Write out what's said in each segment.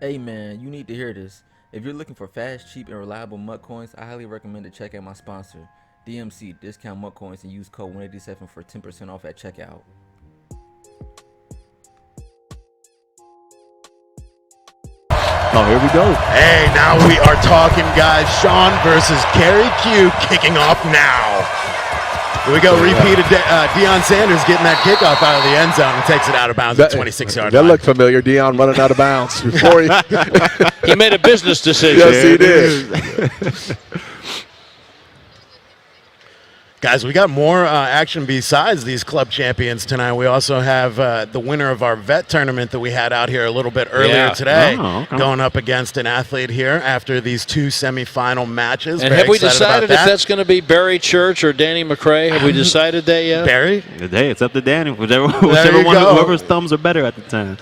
Hey man, you need to hear this. If you're looking for fast, cheap, and reliable MUT coins, I highly recommend to check out my sponsor, DMC, Discount MUT Coins, and use code 187 for 10% off at checkout. Oh, here we go. Hey, now we are talking, guys. Sean versus Kerry Q kicking off now. Here we go. Repeat of Deion Sanders getting that kickoff out of the end zone and takes it out of bounds at 26-yard line. That looked familiar. Deion running out of bounds before he. He made a business decision. Yes, he did. Guys, we got more action besides these club champions tonight. We also have the winner of our vet tournament that we had out here a little bit earlier today, going up against an athlete here after these two semifinal matches. And have we decided if that's going to be Barry Church or Danny McRae? Have we decided that yet? Barry? Hey, it's up to Danny. Whoever's thumbs are better at the time.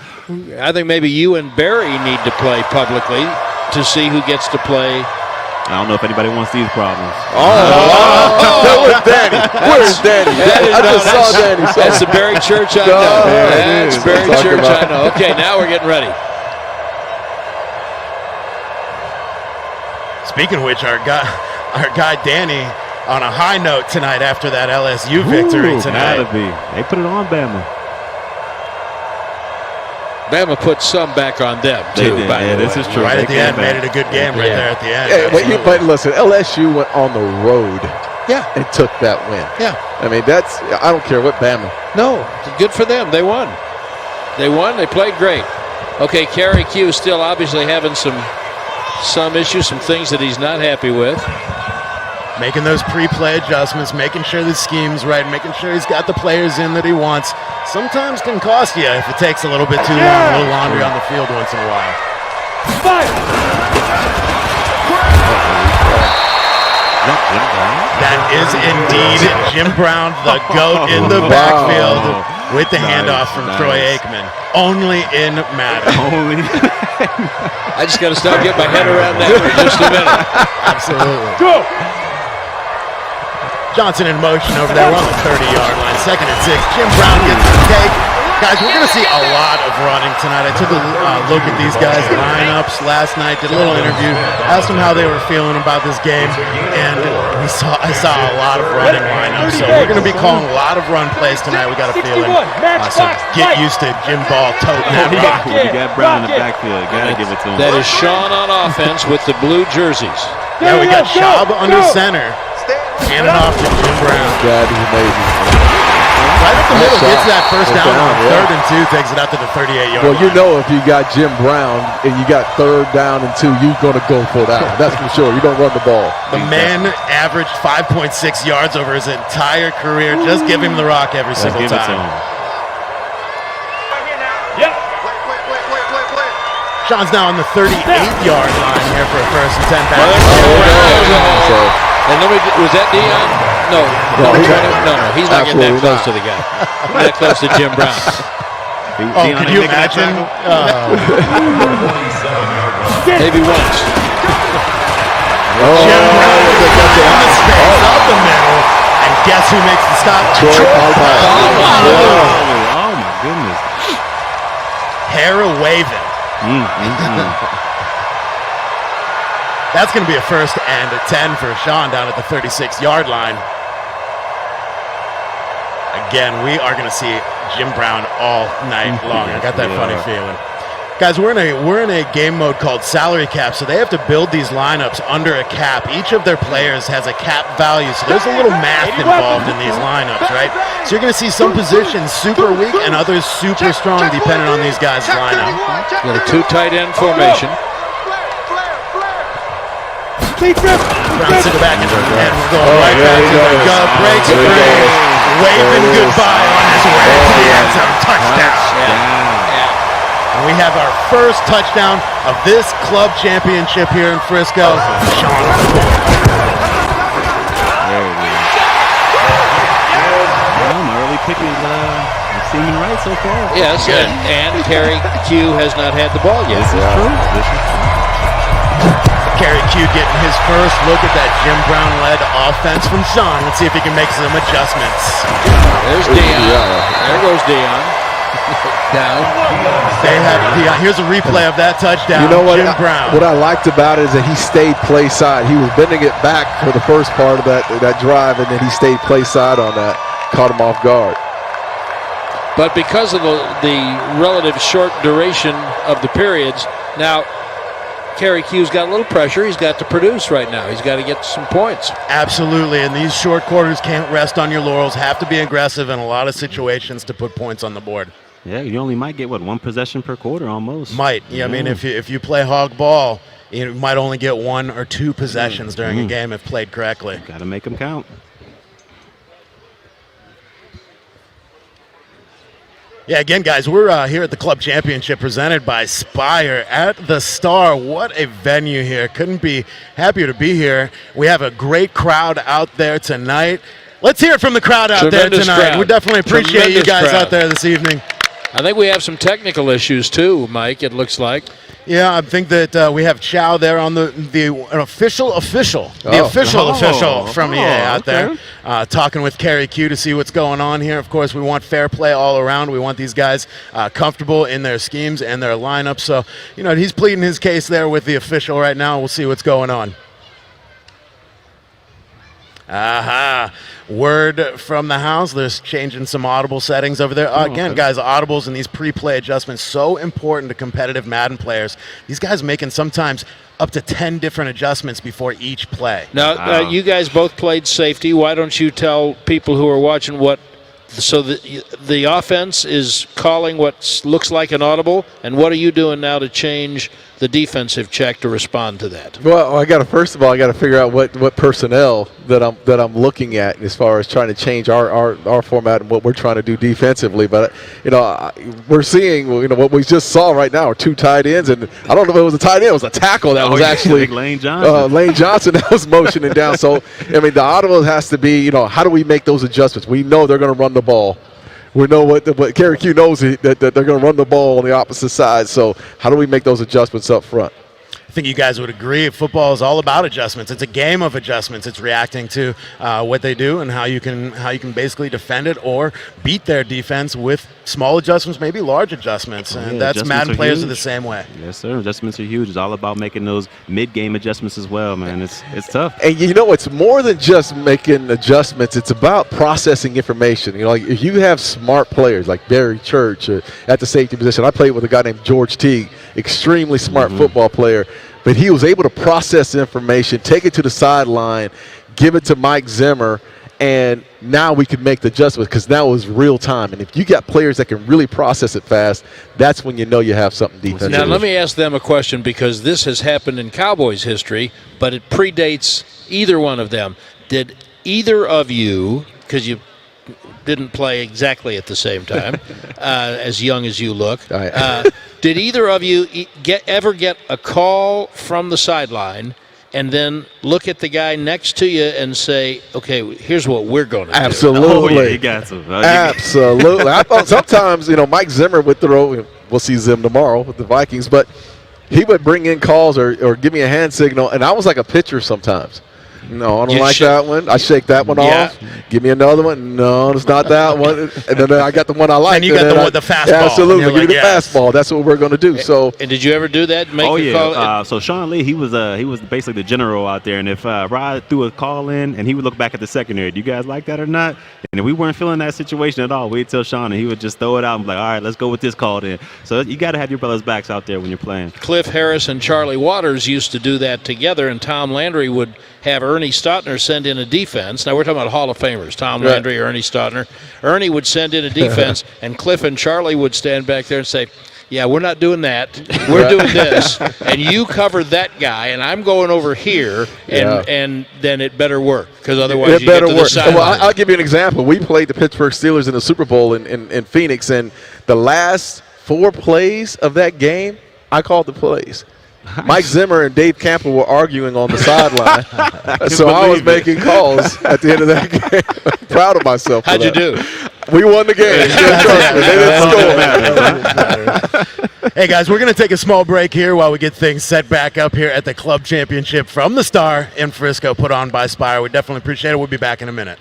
I think maybe you and Barry need to play publicly to see who gets to play. I don't know if anybody wants these problems. That was Danny. Where's Danny? I just saw Danny. That's the Barry Church I know. That's Barry Church I know. Okay, now we're getting ready. Speaking of which, our guy Danny on a high note tonight after that LSU victory tonight. Gotta be. They put it on Bama. Bama put some back on them, too, by the way. This is true. Right at the end, made it a good game right there at the end. Hey, but listen, LSU went on the road and took that win. Yeah. I mean, I don't care what Bama. No, good for them. They won. They won. They played great. Okay, Kerry Q still obviously having some issues, some things that he's not happy with. Making those pre-play adjustments, making sure the scheme's right, making sure he's got the players in that he wants. Sometimes can cost you if it takes a little bit too long, a little laundry on the field once in a while. That is indeed Jim Brown, the GOAT in the backfield with the handoff from Troy Aikman. Only in Madden. I just got to stop getting my head around that for just a minute. Absolutely. Go! Johnson in motion over there. We're on the 30-yard line. 2nd and 6. Jim Brown gets the take. Guys, we're going to see a lot of running tonight. I took a look at these guys' lineups last night, did a little interview, asked them how they were feeling about this game, and I saw a lot of running lineups. So we're going to be calling a lot of run plays tonight. We got a feeling. So get used to Jim Ball toting that rock. You got Brown in the backfield. Got to give it to him. That is Sean on offense with the blue jerseys. Yeah, we got Schaub under center. Hand it off to Jim Brown. That is amazing. Right up the middle, gets that first down on 3rd and 2, takes it out to the 38-yard line. Well, you know if you got Jim Brown and you got 3rd down and 2, you're going to go for that. That's for sure. You're going to run the ball. The man averaged 5.6 yards over his entire career. Just give him the rock every single time. Sean's now on the 38-yard line here for a 1st and 10 pass. And then was that Deion? No, he's not getting that close to the guy. That close to Jim Brown. Could you imagine? Maybe once. Jim Brown in the space up the middle, and guess who makes the stop? Troy Oh my goodness. Hair waving. That's going to be a 1st and 10 for Sean down at the 36-yard line. Again, we are going to see Jim Brown all night long. I got that funny feeling. Guys, we're in a game mode called salary cap, so they have to build these lineups under a cap. Each of their players has a cap value, so there's a little math involved in these lineups, right? So you're going to see some positions super weak and others super strong depending on these guys' lineup. Got a 2 tight end formation. Brown to the back and we're going right back to the gut. Breaks free. Waving goodbye on his way to the end zone. Touchdown. And we have our first touchdown of this club championship here in Frisco. Sean on the board. My early pick is seeming right so far. Yes, and Kerry Q has not had the ball yet. This is true. Kerry Q getting his first look at that Jim Brown-led offense from Sean. Let's see if he can make some adjustments. There's Deion. There goes Deion. Down. They have here's a replay of that touchdown. You know what? Jim Brown. What I liked about it is that he stayed play side. He was bending it back for the first part of that drive, and then he stayed play side on that. Caught him off guard. But because of the relative short duration of the periods, now Kerry Q's got a little pressure. He's got to produce right now. He's got to get some points. Absolutely, and these short quarters can't rest on your laurels. Have to be aggressive in a lot of situations to put points on the board. Yeah, you only might get, one possession per quarter almost. Might. Yeah, I mean, if you play hog ball, you might only get 1 or 2 possessions during a game if played correctly. Got to make them count. Yeah, again, guys, we're here at the Club Championship presented by Spire at the Star. What a venue here. Couldn't be happier to be here. We have a great crowd out there tonight. Let's hear it from the crowd out Tremendous there tonight. crowd. We definitely appreciate Tremendous you guys crowd. out there this evening. I think we have some technical issues too, Mike, it looks like. Yeah, I think that we have Chow there on the official from EA out there, talking with Kerry Q to see what's going on here. Of course, we want fair play all around. We want these guys comfortable in their schemes and their lineups. So, he's pleading his case there with the official right now. We'll see what's going on. Aha. Word from the house. They're changing some audible settings over there. Again, guys, audibles and these pre-play adjustments, so important to competitive Madden players. These guys making sometimes up to 10 different adjustments before each play. Now, you guys both played safety. Why don't you tell people who are watching so the offense is calling what looks like an audible, and what are you doing now to change the defensive check to respond to that? Well, first of all, I got to figure out what personnel that I'm looking at as far as trying to change our format and what we're trying to do defensively. But we're seeing what we just saw right now are 2 tight ends, and I don't know if it was a tight end, it was a tackle that was actually Lane Johnson. Lane Johnson that was motioning down. So the audible has to be how do we make those adjustments? We know they're going to run the ball. We know what Kerry Q knows that they're going to run the ball on the opposite side. So how do we make those adjustments up front? I think you guys would agree. Football is all about adjustments. It's a game of adjustments. It's reacting to what they do and how you can basically defend it or beat their defense with small adjustments, maybe large adjustments. And that's Madden players are the same way. Yes, sir. Adjustments are huge. It's all about making those mid-game adjustments as well, man. It's tough. And it's more than just making adjustments. It's about processing information. If you have smart players like Barry Church at the safety position. I played with a guy named George Teague, extremely smart football player. But he was able to process information, take it to the sideline, give it to Mike Zimmer, and now we can make the adjustments because now it was real time. And if you got players that can really process it fast, that's when you know you have something defensively. Now, let me ask them a question because this has happened in Cowboys history, but it predates either one of them. Did either of you, because you didn't play exactly at the same time, as young as you look, did either of you ever get a call from the sideline and then look at the guy next to you and say, okay, here's what we're going to do? Absolutely. Oh, yeah, you got some. Absolutely. I thought sometimes, Mike Zimmer would throw, we'll see Zim tomorrow with the Vikings, but he would bring in calls or give me a hand signal, and I was like a pitcher sometimes. No, I don't like that one. I shake that one off. Give me another one. No, it's not that one. And then I got the one I like. And you got the fastball. Yeah, absolutely. Give me the fastball. That's what we're going to do. So. And did you ever do that? Call? So Sean Lee, he was basically the general out there. And if Rod threw a call in, and he would look back at the secondary, do you guys like that or not? And if we weren't feeling that situation at all, we'd tell Sean, and he would just throw it out and be like, all right, let's go with this call then. So you got to have your brothers' backs out there when you're playing. Cliff Harris and Charlie Waters used to do that together, and Tom Landry would have Ernie Stautner send in a defense. Now we're talking about Hall of Famers, Tom Landry, Ernie Stautner. Ernie would send in a defense, and Cliff and Charlie would stand back there and say, yeah, we're not doing that. We're doing this. And you cover that guy, and I'm going over here, and then it better work, because otherwise you get to the sideline. Well, I'll give you an example. We played the Pittsburgh Steelers in the Super Bowl in Phoenix, and the last 4 plays of that game, I called the plays. Mike Zimmer and Dave Campbell were arguing on the sideline, so I was making calls at the end of that game. Proud of myself. How'd you do? We won the game. They didn't score. Hey, guys, we're going to take a small break here while we get things set back up here at the Club Championship from the Star in Frisco, put on by Spire. We definitely appreciate it. We'll be back in a minute.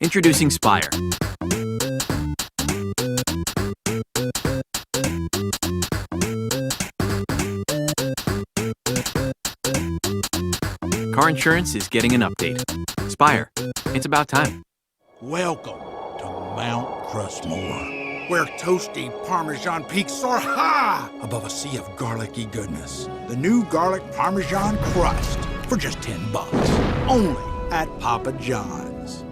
Introducing Spire. Car insurance is getting an update. Spire. It's about time. Welcome to Mount Crushmore, where toasty Parmesan peaks soar high above a sea of garlicky goodness. The new garlic Parmesan crust for just $10, only at Papa John's.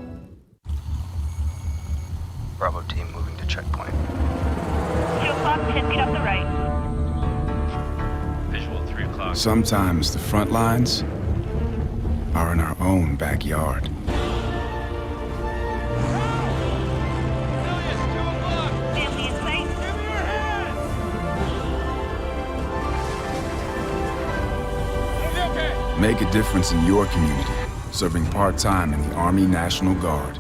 Bravo team moving to checkpoint. 2 o'clock, 10 feet up the right. Visual 3 o'clock. Sometimes the front lines are in our own backyard. Family in sight. Make a difference in your community, serving part-time in the Army National Guard.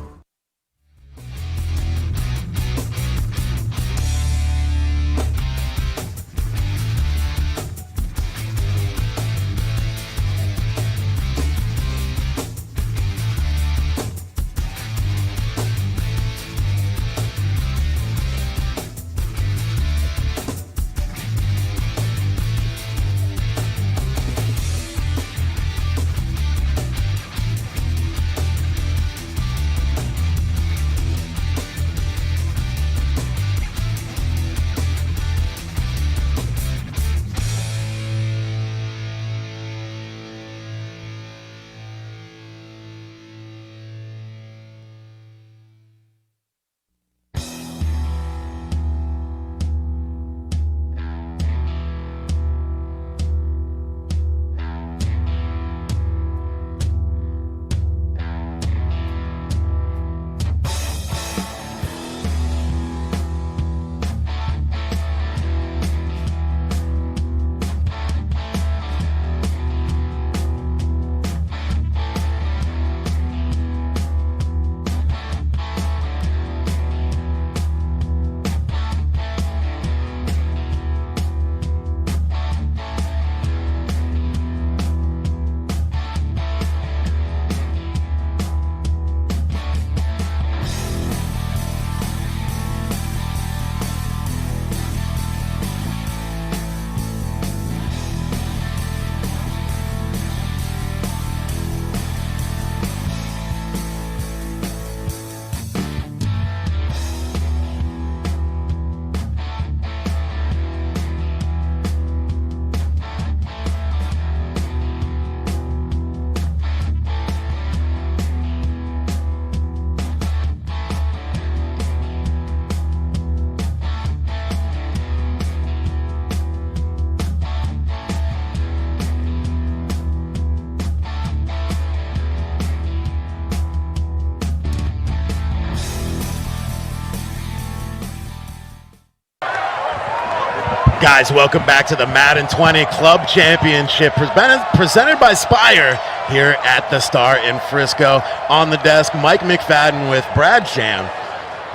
Guys, welcome back to the Madden 20 Club Championship presented by Spire here at the Star in Frisco. On the desk, Mike McFadden with Brad Sham,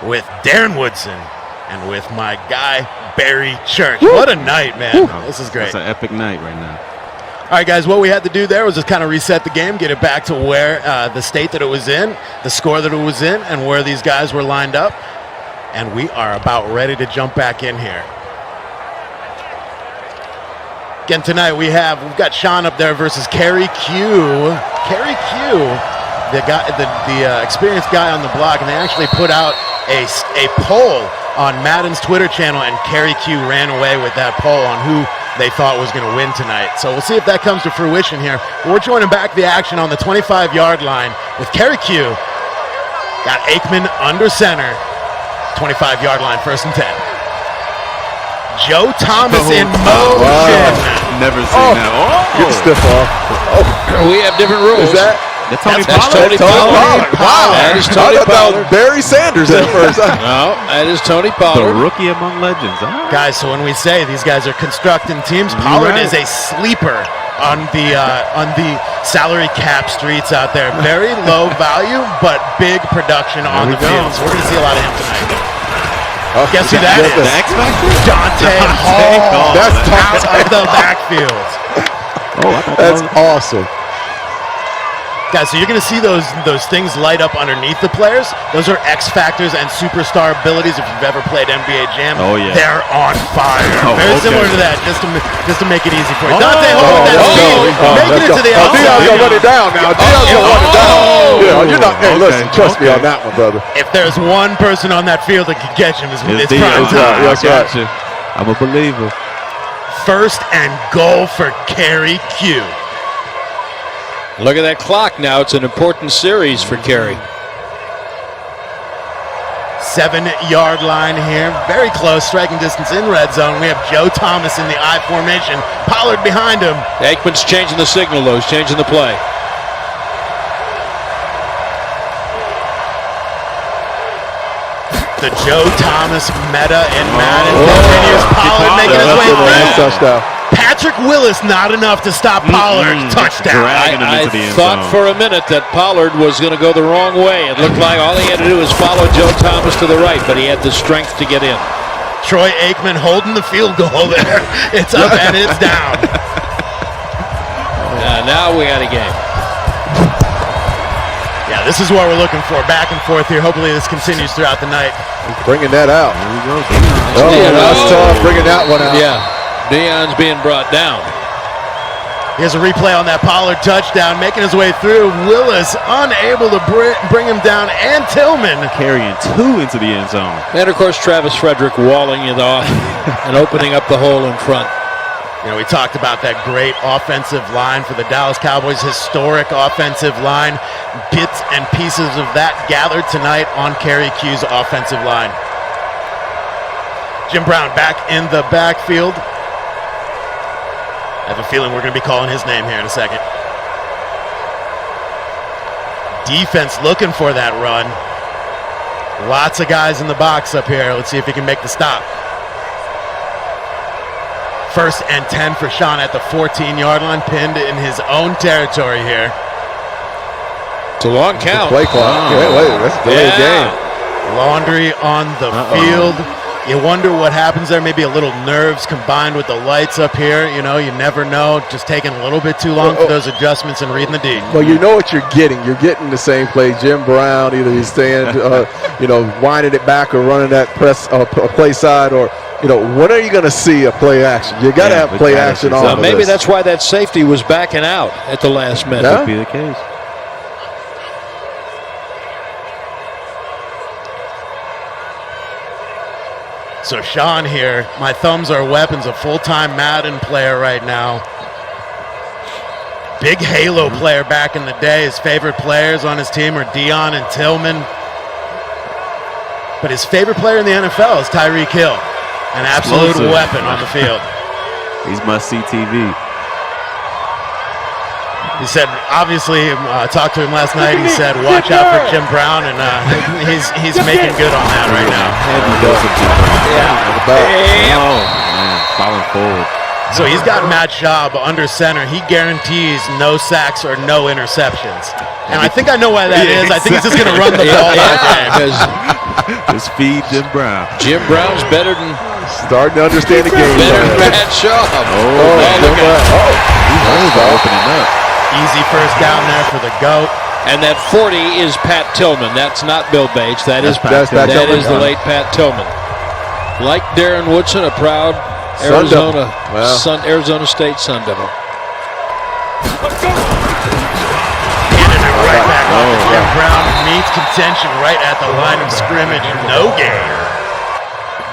with Darren Woodson, and with my guy, Barry Church. Woo! What a night, man. Woo! This is great. It's an epic night right now. All right, guys, what we had to do there was just kind of reset the game, get it back to where the state that it was in, the score that it was in, and where these guys were lined up. And we are about ready to jump back in here. Again, tonight we've got Sean up there versus Kerry Q. Kerry Q, the guy, the experienced guy on the block, and they actually put out a poll on Madden's Twitter channel, and Kerry Q ran away with that poll on who they thought was going to win tonight. So we'll see if that comes to fruition here. We're joining back the action on the 25-yard line with Kerry Q. Got Aikman under center, 25-yard line, 1st and 10. Joe Thomas in motion. Wow. Never seen that. Oh, get the stiff off. Oh. We have different rules. Is that? That's Tony Tony Pollard. Wow. That is Tony Pollard. Barry Sanders at first. No, that is Tony The Pollard. rookie among legends. Huh? Guys, so when we say these guys are constructing teams, Pollard is a sleeper on the salary cap streets out there. Very low value, but big production on the field. So we're going to see a lot of him tonight. Guess who that is? The X Factor? Dante Hall. That's out of the backfield. That's awesome. Guys, so you're going to see those things light up underneath the players. Those are X factors and superstar abilities. If you've ever played NBA Jam, they're on fire. Very similar to that, just to make it easy for you. Dante holding that speed, making it to the outside. Dion's gonna run it down now. Dion's gonna run it down. Yeah, you're not. Hey, listen, trust me on that one, brother. If there's one person on that field that can catch him, it's prime Dion. time. That's right. I'm a believer. First and goal for Kerry Q. Look at that clock now. It's an important series for Kerry. 7-yard line here. Very close striking distance in red zone. We have Joe Thomas in the I formation. Pollard behind him. Aikman's changing the signal, though. He's changing the play. The Joe Thomas meta in Madden continues. Pollard making his way through. Touchdown. Patrick Willis not enough to stop Pollard. Touchdown. I thought for a minute that Pollard was going to go the wrong way. It looked like all he had to do was follow Joe Thomas to the right, but he had the strength to get in. Troy Aikman holding the field goal there. It's up and it's down. Now we got a game. Yeah, this is what we're looking for. Back and forth here. Hopefully this continues throughout the night. Bringing that out. There we go. That's tough. Bringing that one out. Yeah. Dion's being brought down. Here's a replay on that Pollard touchdown, making his way through. Willis unable to bring him down, and Tillman carrying 2 into the end zone. And of course, Travis Frederick walling it off and opening up the hole in front. You know, we talked about that great offensive line for the Dallas Cowboys, historic offensive line. Bits and pieces of that gathered tonight on Kerry Q's offensive line. Jim Brown back in the backfield. I have a feeling we're going to be calling his name here in a second. Defense looking for that run. Lots of guys in the box up here. Let's see if he can make the stop. First and 10 for Sean at the 14-yard line, pinned in his own territory here. It's a long count. Play clock. Wait, that's a delayed game. Laundry on the field. You wonder what happens there. Maybe a little nerves combined with the lights up here. You know, you never know. Just taking a little bit too long for those adjustments and reading the D. Well, you know what you're getting. You're getting the same play. Jim Brown, either he's staying, winding it back or running that play side, or, when are you going to see a play action? You got to have play action on. So maybe that's why that safety was backing out at the last minute. That could be the case. So Sean here, My Thumbs Are Weapons, a full-time Madden player right now. Big Halo player back in the day. His favorite players on his team are Dion and Tillman. But his favorite player in the NFL is Tyreek Hill, an absolute weapon on the field. He's must-see TV. He said, obviously, talked to him last night. He said, watch out for Jim Brown, and he's making good on that right now. Falling forward. So he's got Matt Schaub under center. He guarantees no sacks or no interceptions. And I think I know why that is. I think he's just going to run the ball all game. Just feed Jim Brown. Jim Brown's better than... Starting to understand the game. Better than Matt Schaub. He's opening up. Easy first down there for the GOAT. And that 40 is Pat Tillman. That's not Bill Bates. That is Pat Tillman. That is the late Pat Tillman. Like Darren Woodson, a proud Arizona State Sun Devil. Handing it right back off to Jim Brown. Meets contention right at the line of scrimmage. No game.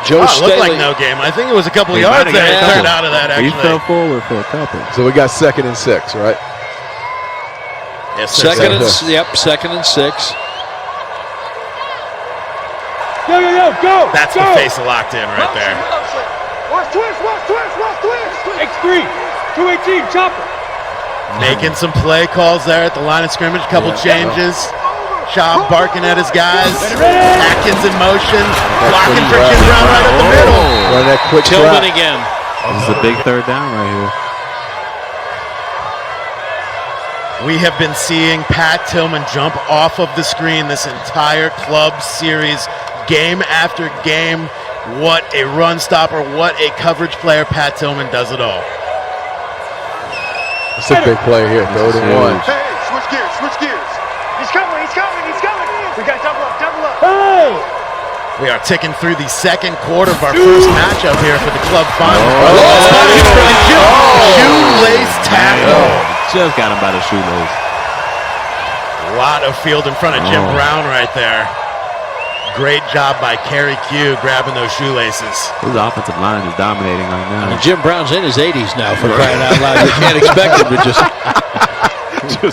Joe it looked like no game. I think it was a couple of yards there. He turned out of that, actually. He fell forward for a couple. So we got 2nd and 6, right? Yes, sir. Second and 6. Go! That's the face locked in right there. Watch twist! X3, 218, chopper. Making some play calls there at the line of scrimmage. Couple changes. Schaub barking at his guys. Atkins in motion. Blocking for Jim Brown right up the middle. Run that quick Tillman again. This is a big 3rd down right here. We have been seeing Pat Tillman jump off of the screen this entire club series, game after game. What a run stopper, what a coverage player. Pat Tillman does it all. It's a big play here, 3rd and 1. Hey, switch Switch gears, switch gears. He's coming, he's coming, he's coming. We got double up, double up. Hey! We are ticking through the second quarter of our first matchup here for the club final. Shoelace tackle. Just got him by the shoelace. A lot of field in front of Jim Brown right there. Great job by Kerry Q grabbing those shoelaces. His offensive line is dominating right now. And Jim Brown's in his 80s now, for crying out loud. You can't expect him to just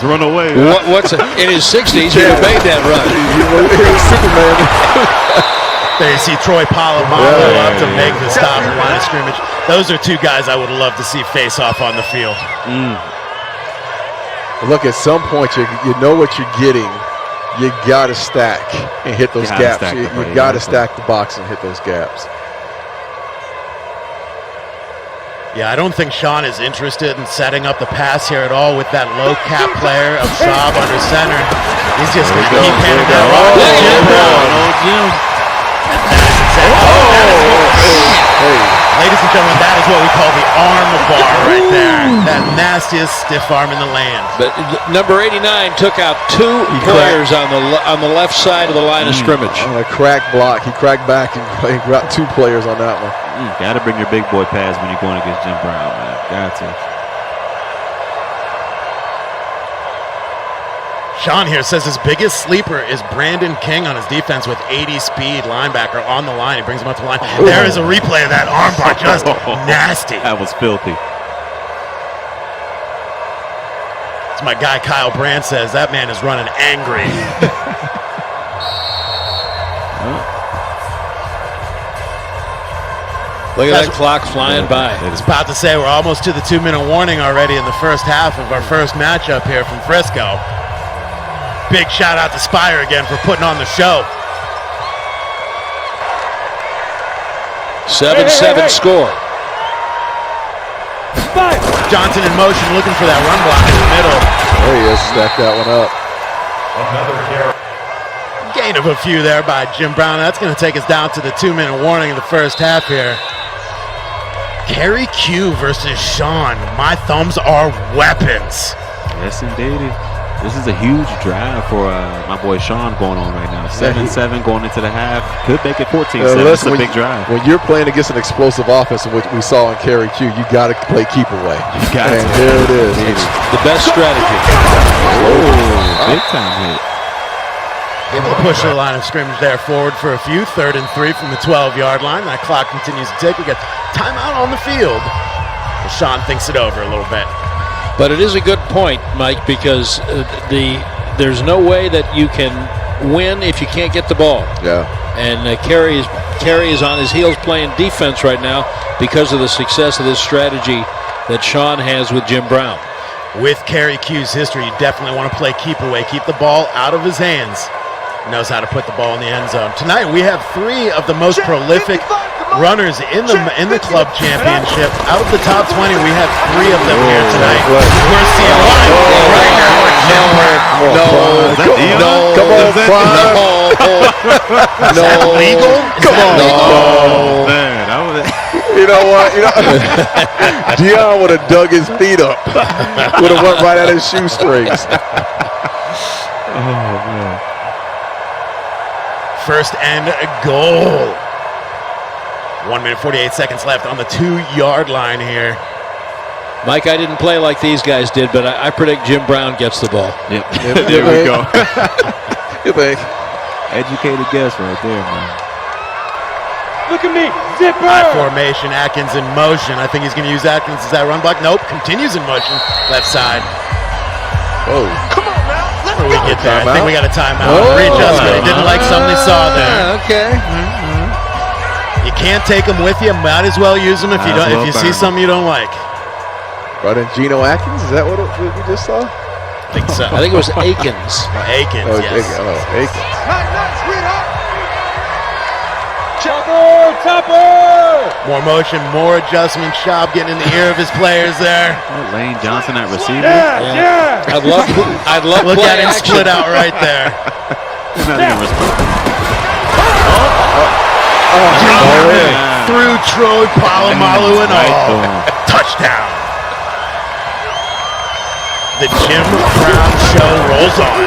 run away. What's in his 60s? He'd have made that run. Superman. There you see Troy Polamalu up to make the stop in line of scrimmage. Those are two guys I would love to see face off on the field. Look, at some point you know what you're getting. You got to stack and hit those gaps. You got to stack the box and hit those gaps. Yeah, I don't think Sean is interested in setting up the pass here at all with that low cap player of Schaub under center. He's just going to keep handing that rock to Jim Brown. Ladies and gentlemen, that is what we call the arm bar right there. That nastiest stiff arm in the land. But number 89 took out two players on the left side of the line of scrimmage. On a crack block, he cracked back and got two players on that one. Got to bring your big boy pass when you're going against Jim Brown, man. Got to. Sean here says his biggest sleeper is Brandon King on his defense with 80 speed linebacker on the line. He brings him up to the line. There is a replay of that arm bar, just nasty. That was filthy. As my guy Kyle Brandt says, that man is running angry. Look at that clock flying by. I was about to say we're almost to the 2-minute warning already in the first half of our first matchup here from Frisco. Big shout out to Spire again for putting on the show. 7-7 score. Johnson in motion looking for that run block in the middle. There he is, stack that one up. Gain of a few there by Jim Brown. That's going to take us down to the 2-minute warning in the first half here. Kerry Q versus Sean. My thumbs are weapons. Yes, indeed. This is a huge drive for my boy Sean going on right now. 7-7 going into the half. Could make it 14-7. It's a big drive. When you're playing against an explosive offense, which we saw in Kerry Q, you got to play keep away. You got to. There it is. The best strategy. Big time hit. Able to push the line of scrimmage there forward for a few. 3rd and 3 from the 12-yard line. That clock continues to tick. We got timeout on the field. Well, Sean thinks it over a little bit. But it is a good point, Mike, because there's no way that you can win if you can't get the ball. Yeah. And Kerry is on his heels playing defense right now because of the success of this strategy that Sean has with Jim Brown. With Kerry Q's history, you definitely want to play keep away. Keep the ball out of his hands. Knows how to put the ball in the end zone. Tonight we have 3 of the most prolific runners in the club championship. Out of the top 20, we have 3 of them here tonight. We're seeing one right now with Jim Brown. Come on, Prime. Is that legal? Come on. Man, that was it. You know what? Dion would have dug his feet up. Would have went right at his shoestrings. Oh, man. First and goal. 1 minute, 48 seconds left on the 2-yard line here. Mike, I didn't play like these guys did, but I predict Jim Brown gets the ball. Yep. There we go. You think? Educated guess right there, man. Look at me, zipper! High formation, Atkins in motion. I think he's going to use Atkins as that run block. Nope, continues in motion, left side. Oh. Come on now, let's Where we go! get there, I think we got a timeout. Oh. Readjustment. He didn't like something he saw there. Okay. You can't take them with you. Might as well use them if you don't. If you see something you don't like. Right in Geno Atkins? Is that what we just saw? I think so. I think it was Akins. Akins, yes. Akins. Nice, sweetheart! Chopper! Chopper! More motion, more adjustment. Schaub getting in the ear of his players there. Lane Johnson at receiver. Yeah! I'd love Look play at him action. split out right there. He's not even responding. Through Troy Polamalu and all. Touchdown. the Jim Brown show rolls on.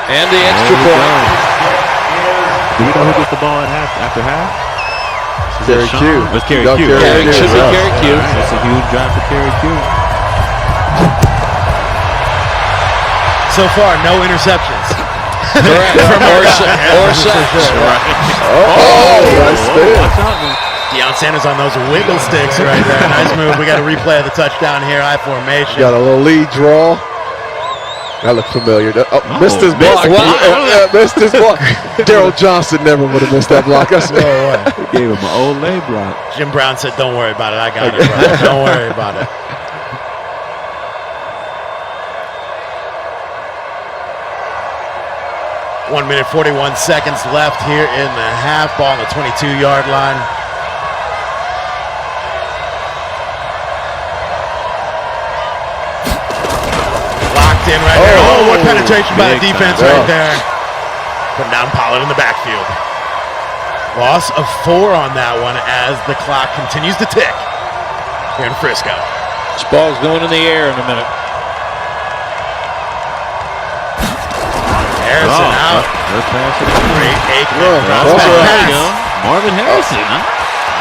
And the extra point. Do we know who gets the ball at after half? Kerry Q. It's Kerry Q. It should be Kerry Q. That's a huge drive for Kerry Q. So far, no interceptions. Correct. or sacks. Nice spin. Deion Sanders on those wiggle sticks right there. Nice move. We got a replay of the touchdown here. I formation. Got a little lead draw. That looked familiar. Missed his block. Missed his block. Daryl Johnson never would have missed that block. That's He gave him an old lay block. Jim Brown said, "Don't worry about it. I got it, bro. Don't worry about it." One minute, 41 seconds left here in the half. Ball on the 22-yard line. In right there. Oh, what penetration by the defense right there. Putting down Pollard in the backfield. Loss of 4 on that one as the clock continues to tick here in Frisco. This ball's going in the air in a minute. Harrison out. Great Aikman. Marvin Harrison, huh?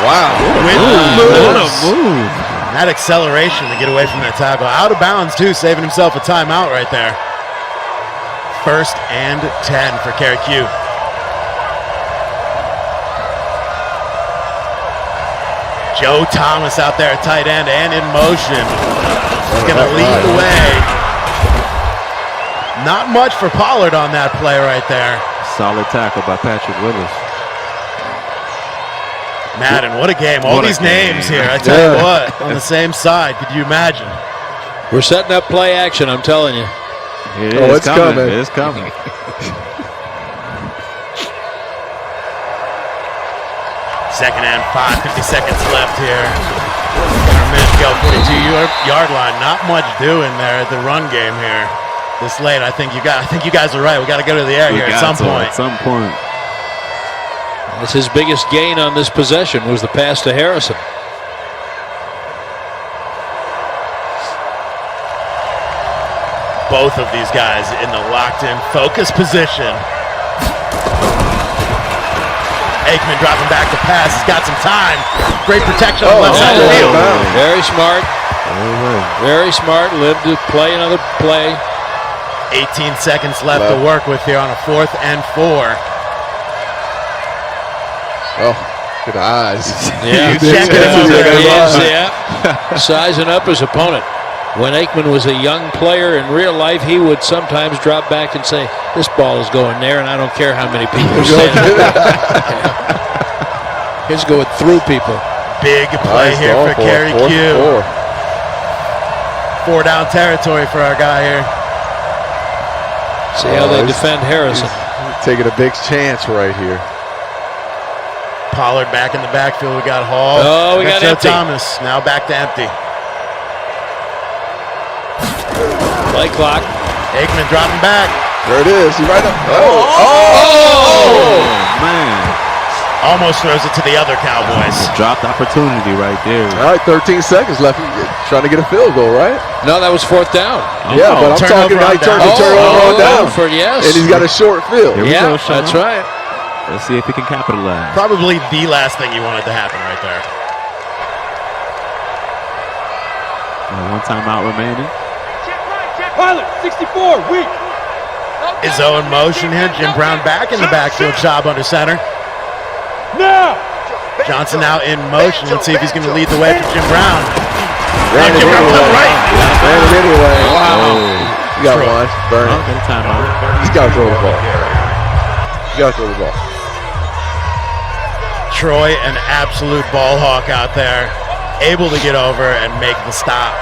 Wow. What a move. That acceleration to get away from that tackle. Out of bounds, too, saving himself a timeout right there. 1st and 10 for Kerry Q. Joe Thomas out there at tight end and in motion. He's going to lead the way. Not much for Pollard on that play right there. Solid tackle by Patrick Willis. Madden, what a game. All these names here. I tell you what, on the same side. Could you imagine? We're setting up play action, I'm telling you. It's coming. It's coming. Second and 5, 50 seconds left here. A minute to go, 42-yard line. Not much doing there at the run game here. This late, I think you guys are right. We got to go to the air here at some point. At some point. That's his biggest gain on this possession was the pass to Harrison. Both of these guys in the locked-in focus position. Aikman dropping back to pass. He's got some time. Great protection on the left side of the field. Very smart. Very smart. Lived to play another play. 18 seconds left to work with here on a 4th and 4. Oh, good eyes. Yeah, sizing up his opponent. When Aikman was a young player in real life, he would sometimes drop back and say, "This ball is going there, and I don't care how many people are standing there." He's going through people. Big play here for Kerry Q. 4 down territory for our guy here. See how they defend Harrison. Taking a big chance right here. Pollard back in the backfield. We got Hall. Oh, we got Joe empty. Thomas. Now back to empty. Play clock. Aikman dropping back. There it is. He's right up. Man. Almost throws it to the other Cowboys. Dropped opportunity right there. All right, 13 seconds left. Trying to get a field goal, right? No, that was 4th down. Yeah, but I'm talking about he turned the turnover on down. Yes. And he's got a short field. Yeah, that's right. Let's see if he can capitalize. Probably the last thing you wanted to happen right there. One timeout remaining. Pilot, 64, weak. Izzo in motion here. Jim Brown back in the backfield. Job under center. Now. Johnson now in motion. Let's see if he's going to lead the way for Jim Brown. Ran it Jim Brown to the right. Ran it anyway. Wow. You got one. Burn it. Get a timeout. He's got to throw the ball. You got to throw the ball. Troy, an absolute ball hawk out there, able to get over and make the stop.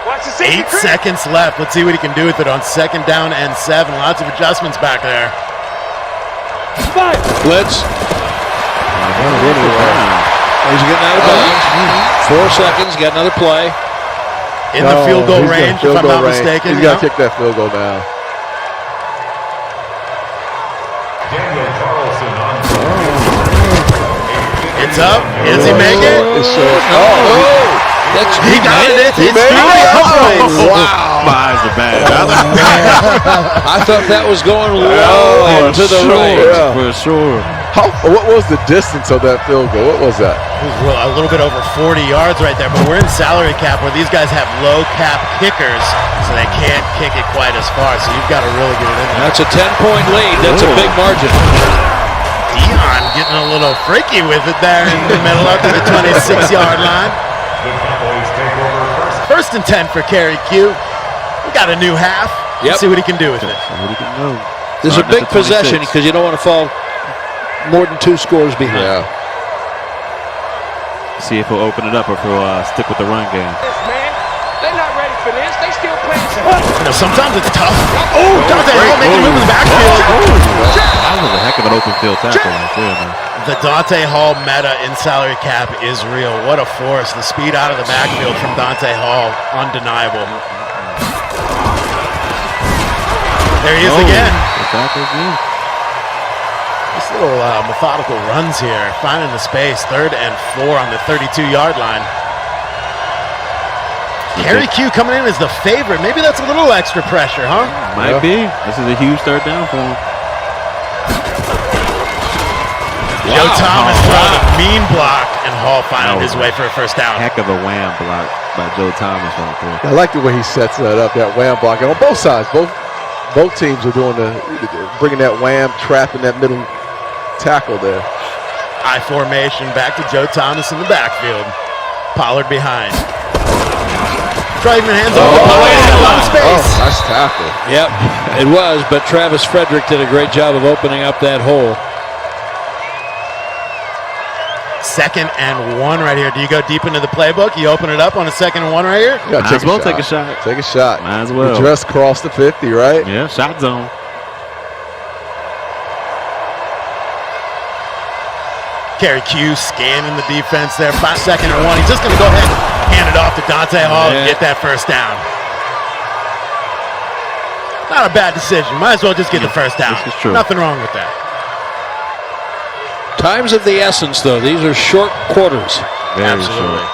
Watch the 8 seconds left. Let's see what he can do with it on 2nd down and 7. Lots of adjustments back there. Blitz. He's getting out of bounds. 4 seconds. Got another play. In the field goal range, if I'm not mistaken. He's got to kick that field goal down. It's up. Does he make it? It's short. He got it. He made it. Wow. My eyes are bad. I thought that was going low and to the right. Yeah. For sure. What was the distance of that field goal? What was that? It was a little bit over 40 yards right there, but we're in salary cap where these guys have low cap kickers, so they can't kick it quite as far, so you've got to really get it in there. That's a 10-point lead. That's a big margin. Dion getting a little freaky with it there in the middle up to the 26-yard line. First and 10 for Kerry Q. We got a new half. Let's see what he can do with it. There's a big possession because you don't want to fall more than 2 scores behind. Yeah. See if he'll open it up or if he'll stick with the run game. Man, they're not ready for this. They still playing. You know, sometimes it's tough. Oh, Dante Hall making a move in the backfield. That was a heck of an open field tackle right there, man. The Dante Hall meta in salary cap is real. What a force. The speed out of the backfield from Dante Hall, undeniable. There he is again. Nice little methodical runs here, finding the space. 3rd and 4 on the 32-yard line. Kerry Q coming in as the favorite. Maybe that's a little extra pressure, huh? Might be. This is a huge 3rd down for him. Joe Thomas throwing a mean block, and Hall finding his way for a first down. Heck of a wham block by Joe Thomas right there. I like the way he sets that up, that wham block. And on both sides, both teams are doing bringing that wham, trapping that middle tackle there. I formation back to Joe Thomas in the backfield. Pollard behind. Driving hands off the Pollard in a lot of space. Oh, nice tackle. Yep, it was, but Travis Frederick did a great job of opening up that hole. 2nd and 1 right here. Do you go deep into the playbook? You open it up on a 2nd and 1 right here? Yeah, Might as well take a shot. Take a shot. Might as well. You just crossed the 50, right? Yeah, shot zone. Kerry Q scanning the defense there. 2nd and 1. He's just going to go ahead and hand it off to Dante Hall and get that first down. Not a bad decision. Might as well just get the first down. This is true. Nothing wrong with that. Time's of the essence, though. These are short quarters. Absolutely.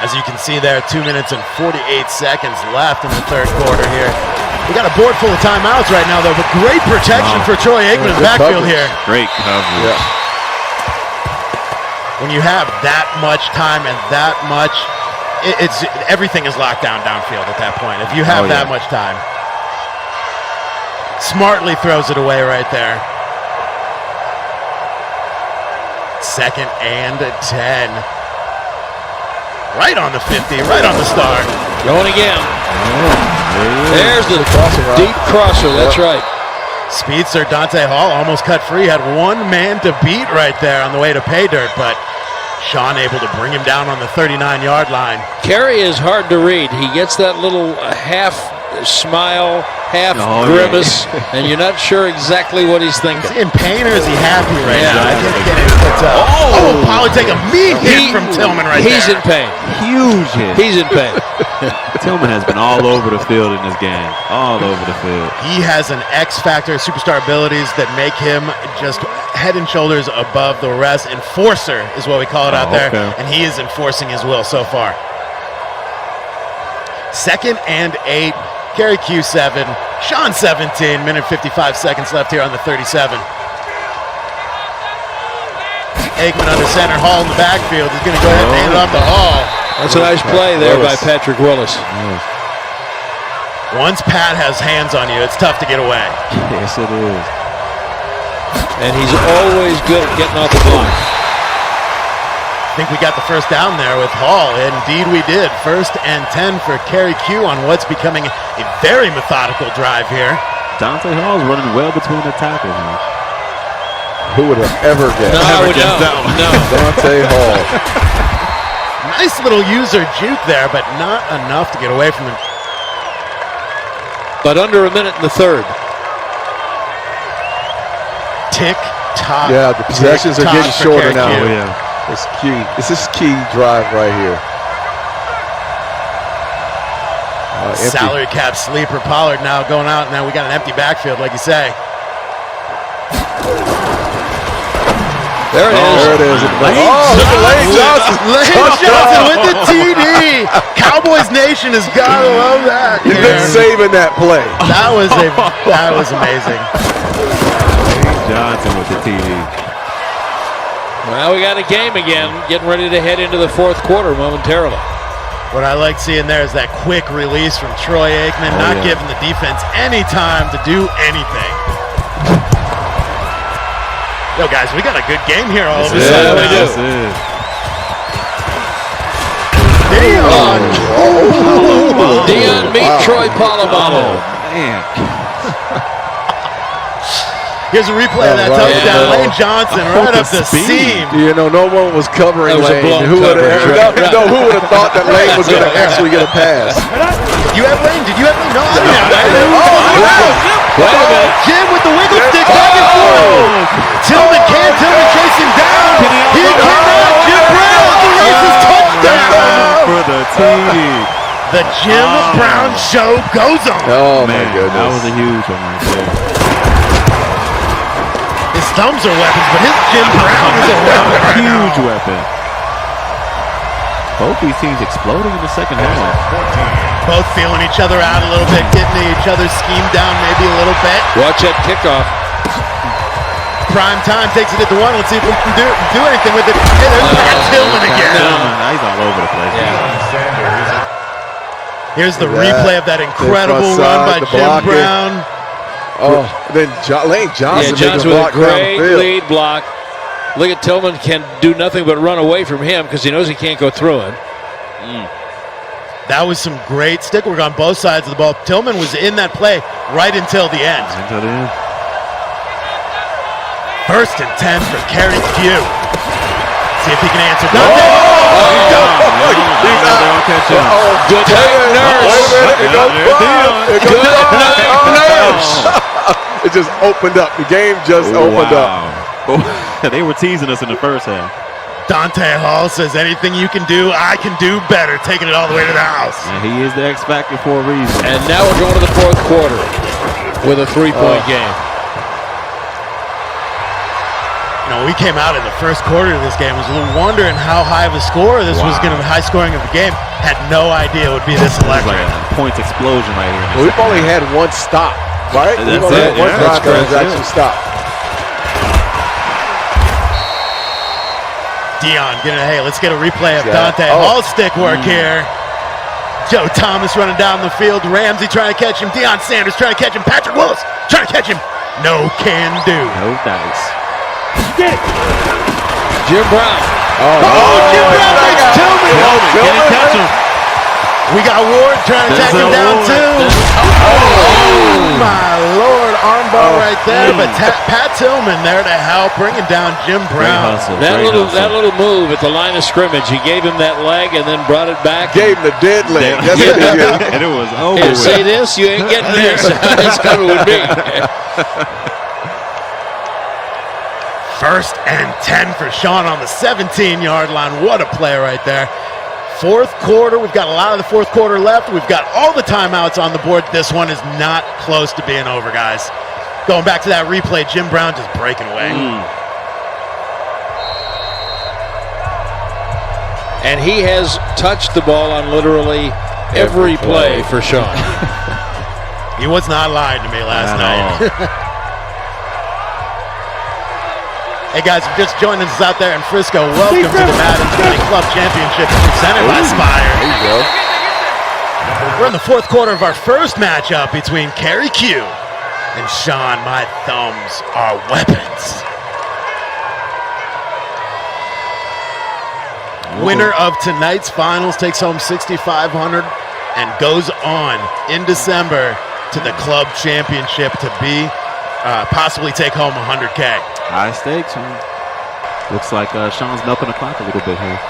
As you can see there, 2 minutes and 48 seconds left in the 3rd quarter here. We got a board full of timeouts right now, though, but great protection for Troy Aikman in the backfield here. Great coverage. Yeah. When you have that much time and that much, it's everything is locked down downfield at that point. If you have that much time. Smartly throws it away right there. 2nd and 10. Right on the 50, right on the start. Going again. There's the deep crosser, that's right. Speedster Dante Hall almost cut free, had one man to beat right there on the way to pay dirt, but Sean able to bring him down on the 39-yard line. Kerry is hard to read. He gets that little half smile, half grimace, and you're not sure exactly what he's thinking. Is he in pain or is he happy right now? I can't get it. But, Pollard take a mean hit from Tillman right there. He's in pain. Huge hit. He's in pain. Tillman has been all over the field in this game. All over the field. He has an X factor, superstar abilities that make him just head and shoulders above the rest. Enforcer is what we call it out there, and he is enforcing his will so far. 2nd and 8. Kerry Q 7, Sean 17, minute 55 seconds left here on the 37. Aikman under center, Hall in the backfield. He's going to go ahead and hand it off to Hall. That's a nice play there by Patrick Willis. Once Pat has hands on you, it's tough to get away. Yes, it is. And he's always good at getting off the block. I think we got the first down there with Hall. Indeed we did. 1st and 10 for Kerry Q on what's becoming a very methodical drive here. Dante Hall's running well between the tackles, man. Who would have ever guessed? No. Dante Hall. Nice little user juke there, but not enough to get away from him. But under a minute in the 3rd. Tick tock. Yeah, the possessions are getting shorter now. Q. Oh, yeah. It's key. This is key drive right here. Salary cap sleeper Pollard now going out, and now we got an empty backfield, like you say. There it is. There it is. Lane Johnson. Lane Johnson with the TD. Cowboys Nation has got to love that. He's been saving that play. That was amazing. Lane Johnson with the TD. Well, we got a game again, getting ready to head into the fourth quarter momentarily. What I like seeing there is that quick release from Troy Aikman, not giving the defense any time to do anything. Yo, guys, we got a good game here all of a sudden. We do. Dion! Dion beat Troy Polamalu. Man. Here's a replay of that touchdown. Lane Johnson right up the seam. You know, no one was covering That was a Lane. blown Who would coverage, have thought that Lane was going to actually get a pass? You have Lane? Did you have Lane? No, I didn't. Oh, Jim with the wiggle stick back and forth. Tillman chasing down. He cannot. Jim Brown, the race's touchdown. For the TD. The Jim Brown show goes on. Oh, Man, my goodness. that was a huge one right there. His thumbs are weapons, but his Jim Brown is a weapon right now. Huge weapon. Both these teams exploding in the second half. Both feeling each other out a little bit, getting each other's scheme down maybe a little bit. Watch that kickoff. Prime time takes it at the one. Let's see if we can do anything with it. Hey, there's Pat Tillman again. He's all over the place. Here's the replay of that incredible run by Jim Brown. Oh, then Lane Johnson. Yeah, Johnson with a great lead block. Look at Tillman, can do nothing but run away from him because he knows he can't go through it. That was some great stick work on both sides of the ball. Tillman was in that play right until the end. Until the end. First and 10 for Kerry Q. See if he can answer. Good nurse. It just opened up. The game just opened up. They were teasing us in the first half. Dante Hall says, anything you can do, I can do better. Taking it all the way to the house. And he is the X factor for a reason. And now we're going to the fourth quarter with a 3-point game. You know, we came out in the first quarter of this game, was a little wondering how high of a score this was going to be, high scoring of the game. Had no idea it would be this electric. Like a points explosion right here. Well, we've only had one stop, right? That's we've only had one drive that was correct. actually stopped. Dion getting hey, let's get a replay of Dante Hall's stick work here. Joe Thomas running down the field. Ramsey trying to catch him. Deion Sanders trying to catch him. Patrick Willis trying to catch him. No can do. No dice. Get it. Jim Brown. Jim Brown makes Tillman. Can't catch him. We got Ward trying to track him down too. Oh my Lord, armbar right there. But Pat Tillman there to help, bringing down Jim Brown. That little move at the line of scrimmage, he gave him that leg and then brought it back. Gave him the dead leg. That's what he did. And it was over. Here, say this, you ain't getting this. It's coming with me. First and 10 for Sean on the 17-yard line. What a play right there. Fourth quarter, we've got a lot of the fourth quarter left. We've got all the timeouts on the board. This one is not close to being over, guys. Going back to that replay, Jim Brown just breaking away. And he has touched the ball on literally every play for Sean. He was not lying to me last night. Hey guys, if you're just joining us out there in Frisco, welcome to the Madden 20 Club Championship presented by Spire. There you go. We're in the fourth quarter of our first matchup between Kerry Q and Sean, My Thumbs Are Weapons. Winner of tonight's finals takes home $6,500 and goes on in December to the club championship to be possibly take home $100K. High stakes. Looks like Sean's milking the clock a little bit here.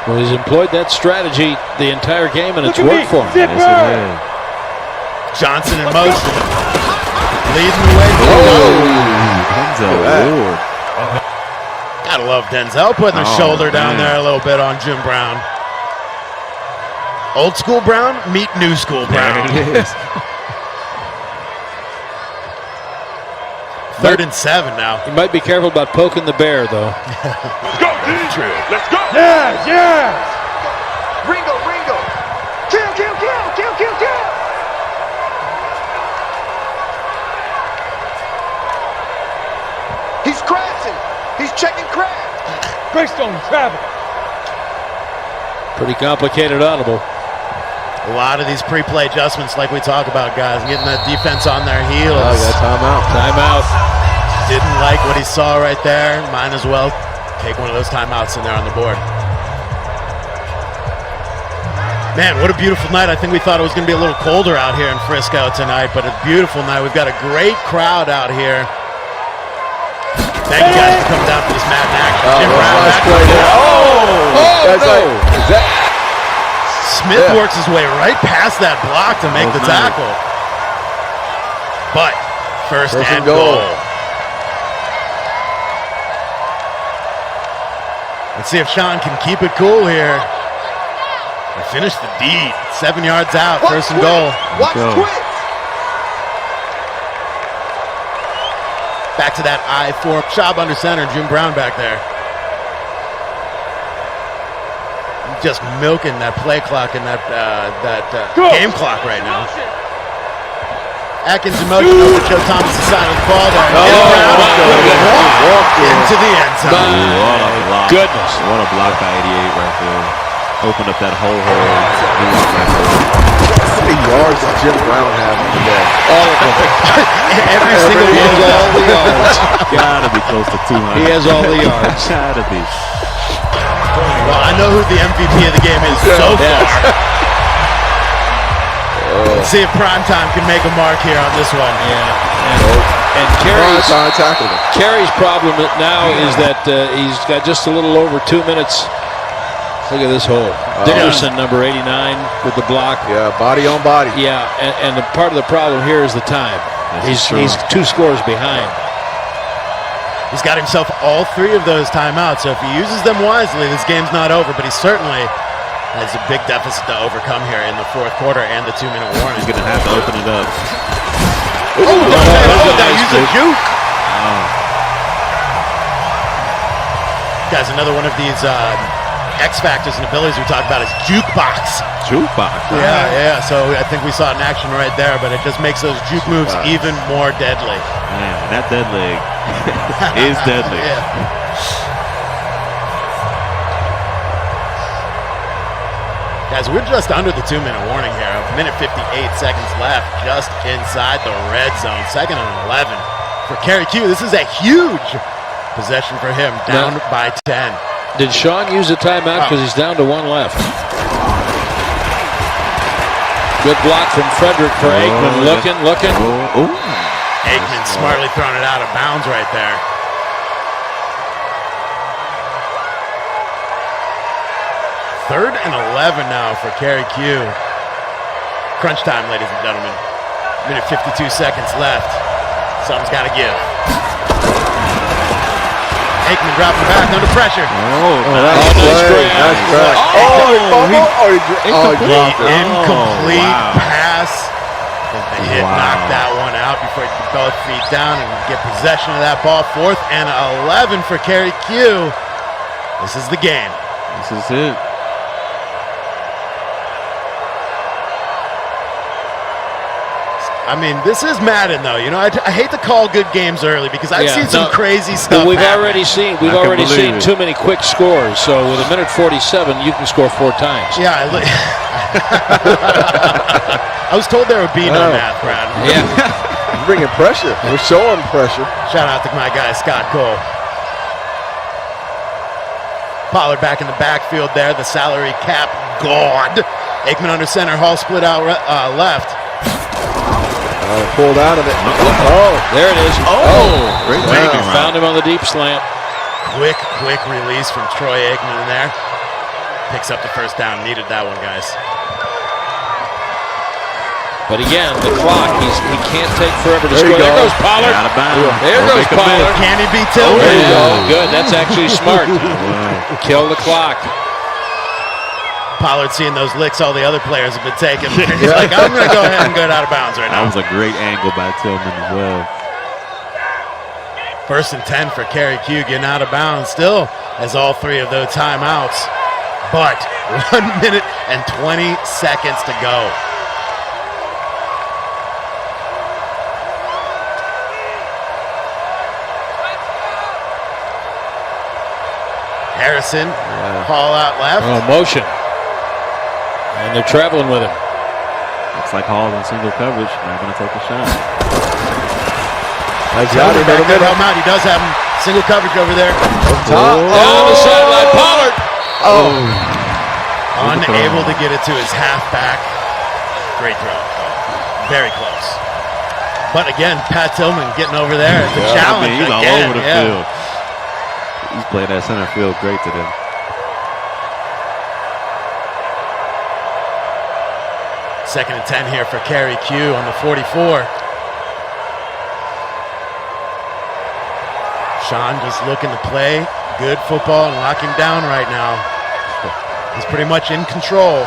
Well, he's employed that strategy the entire game, and it's worked for him. Yes, it has. Johnson in motion. Leading the way. Denzel Ward. Gotta love Denzel putting the shoulder down there a little bit on Jim Brown. Old school Brown, meet new school Brown. There it is. 3rd and 7 now. You might be careful about poking the bear, though. Let's go, D. True. Let's go. Yeah. Ringo. Kill. He's crashing. He's checking crash. Greystone travel. Pretty complicated audible. A lot of these pre-play adjustments like we talk about, guys, getting the defense on their heels. Oh, yeah, timeout. Timeout. Didn't like what he saw right there. Might as well take one of those timeouts in there on the board. Man, what a beautiful night. I think we thought it was going to be a little colder out here in Frisco tonight, but a beautiful night. We've got a great crowd out here. Thank you guys for coming down for this Madden action. Jim Brown back to the ball. Smith works his way right past that block to make the tackle. But first and goal. Let's see if Sean can keep it cool here. And finish the deed. 7 yards out, first and goal. Watch quick. Back to that I-4 shove under center. Jim Brown back there. Just milking that play clock and that game clock right now. Atkins in motion over Joe Thomas' side of the ball there. Into the end zone. What a block. Goodness. What a block by 88 right there. Opened up that whole hole. How many yards does Jim Brown have today? All of them. Every single one. He has all the yards. Gotta be close to 200. He has all the yards. Gotta be. Well, I know who the MVP of the game is so far. Let's see if Primetime can make a mark here on this one. Yeah. And Kerry's problem now is that he's got just a little over 2 minutes. Look at this hole. Dickerson, number 89, with the block. Yeah, body on body. Yeah, and the part of the problem here is the time. He's 2 scores behind. He's got himself all 3 of those timeouts, so if he uses them wisely, this game's not over, but he certainly has a big deficit to overcome here in the 4th quarter and the 2-minute warning. He's going to have to open it up. That used a juke. Guys, another one of these X factors and abilities we talk about is jukebox. Jukebox. Yeah. So I think we saw it in action right there, but it just makes those juke moves even more deadly. Man, that dead leg is deadly. Yeah. Guys, we're just under the 2-minute warning here. 1:58 seconds left, just inside the red zone. 2nd and 11 for Kerry Q. This is a huge possession for him, down by 10. Did Sean use a timeout? Because he's down to 1 left. Good block from Frederick for Aikman. Looking. Aikman smartly throwing it out of bounds right there. Third and 11 now for Kerry Q. Crunch time, ladies and gentlemen. 1:52 seconds left. Something's got to give. Aikman dropping back under pressure. Nice grab. Incomplete pass. The hit knocked that one out before he could both feet down and get possession of that ball. 4th and 11 for Kerry Q. This is the game. This is it. I mean, this is Madden, though. You know, I hate to call good games early because I've seen some crazy stuff. We've already seen too many quick scores. So with 1:47, you can score 4 times. Yeah, I was told there would be no math, Brad. Yeah, We're bringing pressure. We're showing pressure. Shout out to my guy Scott Cole. Pollard back in the backfield there. The salary cap god. Aikman under center. Hall split out left. Pulled out of it. There it is. Great taking. Found him on the deep slant. Quick release from Troy Aikman in there. Picks up the first down. Needed that one, guys. But again, the clock, he can't take forever to score. There goes Pollard. There goes Pollard. Can he be tilted? There you go. Good. That's actually smart. Kill the clock. Pollard seeing those licks all the other players have been taking. He's like, I'm going to go ahead and get out of bounds right now. That was a great angle by Tillman as well. First and 10 for Kerry Q, getting out of bounds. Still has all 3 of those timeouts, but 1 minute and 20 seconds to go. Harrison, call out left. Oh, motion. And they're traveling with him. Looks like Hall in single coverage. Not going to take a shot. Back there to help out. He does have him single coverage over there. Down the sideline, Pollard. Unable to get it to his halfback. Great throw. Very close. But again, Pat Tillman getting over there. It's a challenge. He's all again. over the field. He's playing that center field great today. Second and 10 here for Kerry Q on the 44. Sean just looking to play good football and lock him down right now. He's pretty much in control.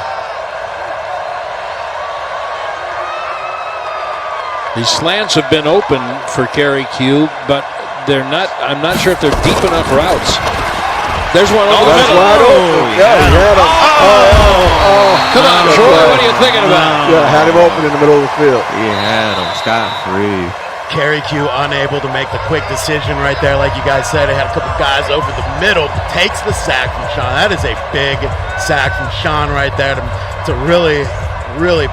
These slants have been open for Kerry Q, but they're not. I'm not sure if they're deep enough routes. There's one over the middle. Wide open. Come on, Troy. What are you thinking about? Yeah, had him open in the middle of the field. He had him scot-free. Kerry Q unable to make the quick decision right there. Like you guys said, it had a couple guys over the middle. Takes the sack from Sean. That is a big sack from Sean right there to really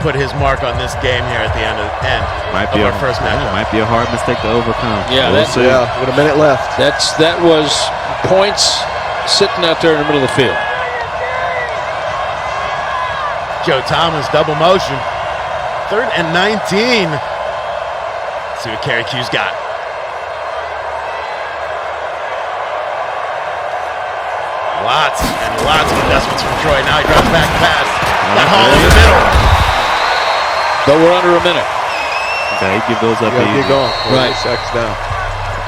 put his mark on this game here at the end of our first matchup. Might be a hard mistake to overcome. Yeah, with a minute left. That was points sitting out there in the middle of the field. Joe Thomas double motion. 3rd and 19. See what Kerry Q's got. Lots and lots of adjustments from Troy. Now he drops back pass. That Hall in the middle. But we're under a minute. Okay, give those up. Get going. Right. Sacks down.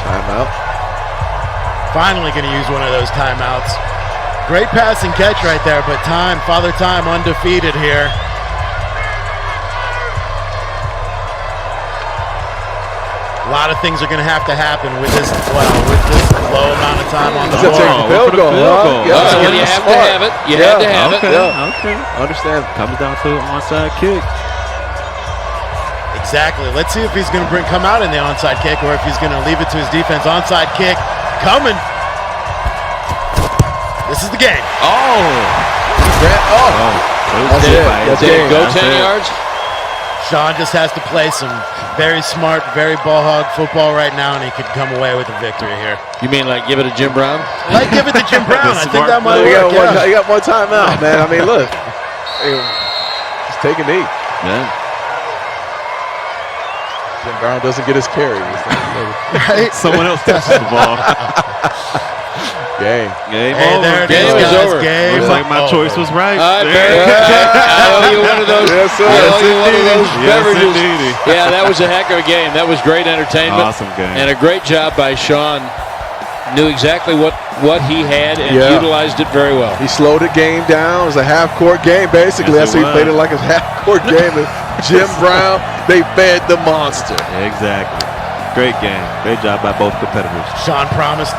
Timeout. Finally going to use one of those timeouts. Great pass and catch right there, but Father Time undefeated here. A lot of things are going to have to happen with this low amount of time on the ball. Field goal. You have to have it. You had to have it. Okay. Understand. Comes down to an onside kick. Exactly. Let's see if he's going to come out in the onside kick or if he's going to leave it to his defense. Onside kick coming. This is the game. That's it. Go 10 yards. Sean just has to play some very smart, very ball hog football right now, and he could come away with a victory here. You mean like give it to Jim Brown? Like give it to Jim Brown. I think that might work. You got one timeout, man. I mean, look. Just take a knee. Yeah. Jim Brown doesn't get his carry. Right? Someone else touches the ball. Game over. Game is over. Looks like my choice was right. I owe you one of those. Yes, sir. I owe you one of those beverages. Indeedy. Yeah, that was a heck of a game. That was great entertainment. Awesome game. And a great job by Sean. Knew exactly what he had and utilized it very well. He slowed the game down. It was a half-court game, basically. Yes, That's how he played it like a half-court game. And Jim Brown, they fed the monster. Exactly. Great game. Great job by both competitors. Sean promised